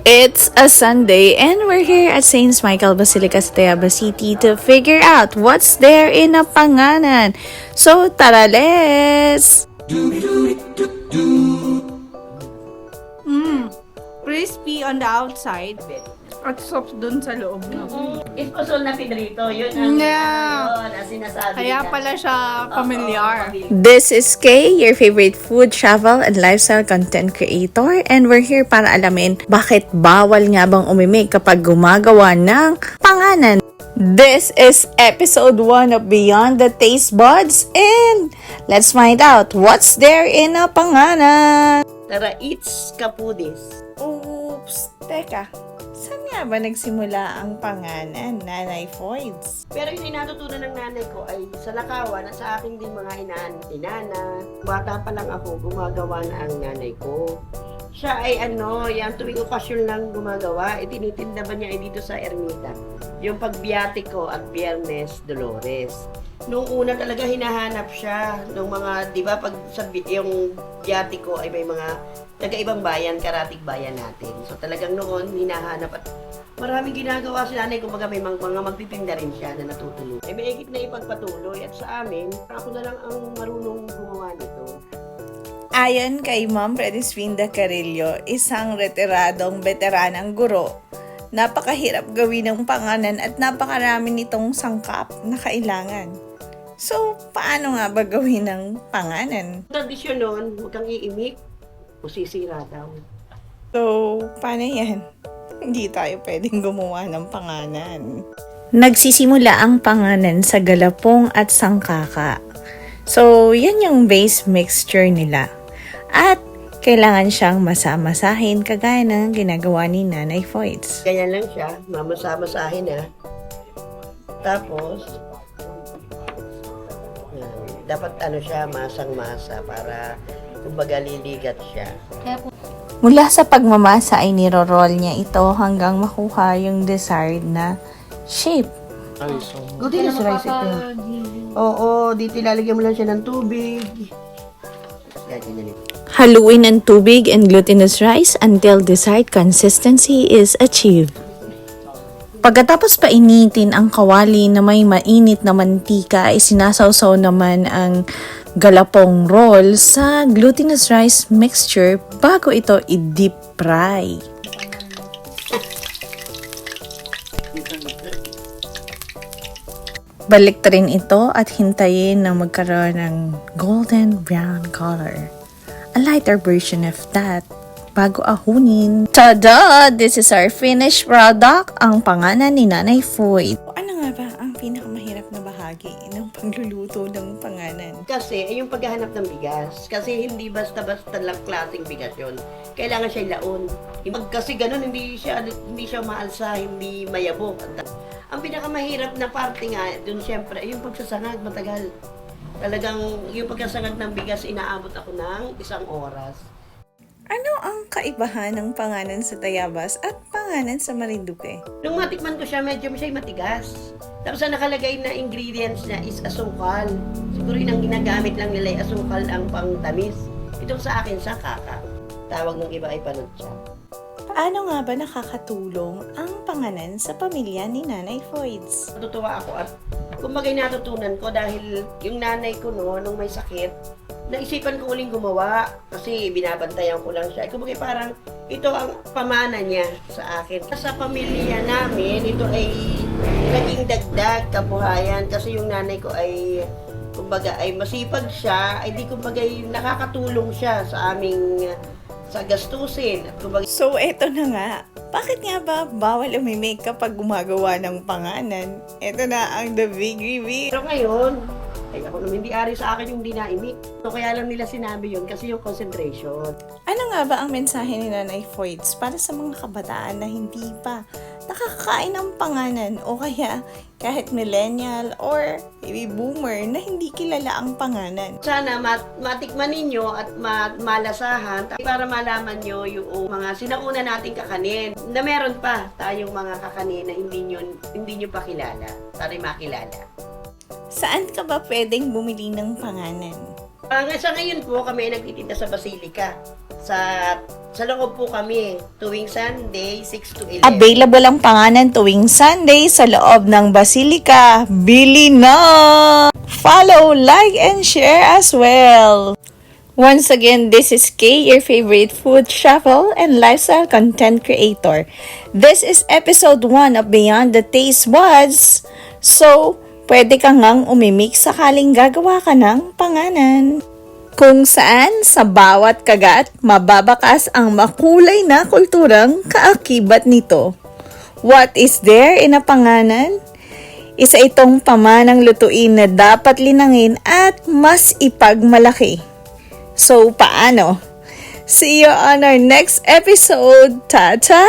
It's a Sunday and we're here at St. Michael Basilica sa Tayaba City to figure out what's there in a panganan. So tara, let's! Crispy on the outside at soft dun sa loob. Esposol na Pedrito, yun ang, yun, ang sinasabi Kaya niya. pala siya familiar. This is Kay, your favorite food, travel, and lifestyle content creator, and we're here para alamin bakit bawal nga bang umimik kapag gumagawa ng panganan. This is episode 1 of Beyond the Taste Buds, and let's find out what's there in a panganan. Tara, eats kapudis. Oops, teka. Saan nga ba nagsimula ang panganan, Nanay Foyds? Pero yung natutunan ng nanay ko ay sa lakawan at sa aking din mga inana. Bata pa lang ako, gumagawa na ang nanay ko. Siya ay yung tuwing okasyon lang gumagawa, tinitinda ba niya ay dito sa Ermita. Yung pagbiyate ko at Biyernes Dolores. Nung una talaga hinahanap siya nung mga, di ba, pag yung biyate ko ay may mga taga-ibang bayan, karatig bayan natin. So talagang noon, hinahanap at maraming ginagawa si nanay. Kumbaga may mga magtitinda rin siya na natutulog. May higit na ipagpatuloy at sa amin, ako na lang ang marunong gumawa nito. Ayon kay Ma'am Redisfinda Carillo, isang retiradong veteranang guro, napakahirap gawin ng panganan at napakarami nitong sangkap na kailangan. So, paano nga ba gawin ng panganan? Tradisyon noon, huwag kang iimik o sisira daw. So, paano yan? Hindi tayo pwedeng gumawa ng panganan. Nagsisimula ang panganan sa galapong at sangkaka. So, yan yung base mixture nila. At kailangan siyang masamasahin kagaya ng ginagawa ni Nanay Foyds. Ganyan lang siya, mamasa-masahin na. Tapos, dapat siya, masang-masa para kumbaga liligat siya. Mula sa pagmamasa ay niro-roll niya ito hanggang makuha yung desired na shape. Glutinous rice ito. Oo, dito ilalagyan mo lang siya ng tubig. Ganyan. Haluin ang tubig and glutinous rice until desired consistency is achieved. Pagkatapos painitin ang kawali na may mainit na mantika ay sinasawsaw naman ang galapong roll sa glutinous rice mixture bago ito i-deep fry. Baliktarin ito at hintayin na magkaroon ng golden brown color. A lighter version of that bago ahunin. Tada! This is our finished product, ang panganan ni Nanay Foy. Ano nga ba ang pinakamahirap na bahagi ng pagluluto ng panganan? Kasi, yung paghahanap ng bigas. Kasi hindi basta-basta lang klaseng bigas yun. Kailangan siya ilaon. Kasi ganun, hindi siya maalsa, hindi mayabok. Ang pinakamahirap na parte nga, dun syempre, yung pagsasangag, matagal. Talagang yung pagkasangag ng bigas, inaabot ako ng 1 oras. Ano ang kaibahan ng panganan sa Tayabas at panganan sa Marinduque? Nung matikman ko siya, medyo siya matigas. Tapos ang nakalagay na ingredients niya is asukal. Siguro yun ang ginagamit lang nila, asukal ang pangtamis. Itong sa akin, sakaka. Tawag ng iba ay panutsa. Paano nga ba nakakatulong ang panganan sa pamilya ni Nanay Foyds? Natutuwa ako at kumbaga natutunan ko dahil yung nanay ko nung may sakit, naisipan ko uling gumawa kasi binabantayan ko lang siya. Kumbaga parang ito ang pamana niya sa akin. Sa pamilya namin, ito ay naging dagdag kabuhayan kasi yung nanay ko ay kumbaga ay masipag siya, ay di kumbaga nakakatulong siya sa aming sa gastusin. So, eto na nga. Bakit nga ba bawal umimik kapag gumagawa ng panganan? Eto na ang the big reveal. Pero ngayon, ay ako naman hindi ari sa akin yung dinaimik. So, kaya lang nila sinabi yun kasi yung concentration. Ano nga ba ang mensahe ni Nanay Foyds para sa mga kabataan na hindi pa nakakain ng panganan o kaya kahit millennial or baby boomer na hindi kilala ang panganan? Sana matikman ninyo at malasahan para malaman nyo yung mga sinauna nating kakanin na meron pa tayong mga kakanin na hindi nyo pa kilala. Sana makilala. Saan ka ba pwedeng bumili ng panganan? Sa ngayon po kami ay nagtitinda sa Basilica. Sa Sa loob po kami, tuwing Sunday, 6 to 11. Available ang panganan tuwing Sunday sa loob ng Basilica. Bili na! Follow, like, and share as well. Once again, this is Kay, your favorite food shuffle and lifestyle content creator. This is episode 1 of Beyond the Taste Buds. So, pwede ka ngang umimik sakaling gagawa ka ng panganan. Kung saan sa bawat kagat, mababakas ang makulay na kulturang kaakibat nito. What is there in a panganan? Isa itong pamanang lutuin na dapat linangin at mas ipagmalaki. So, paano? See you on our next episode. Ta-ta!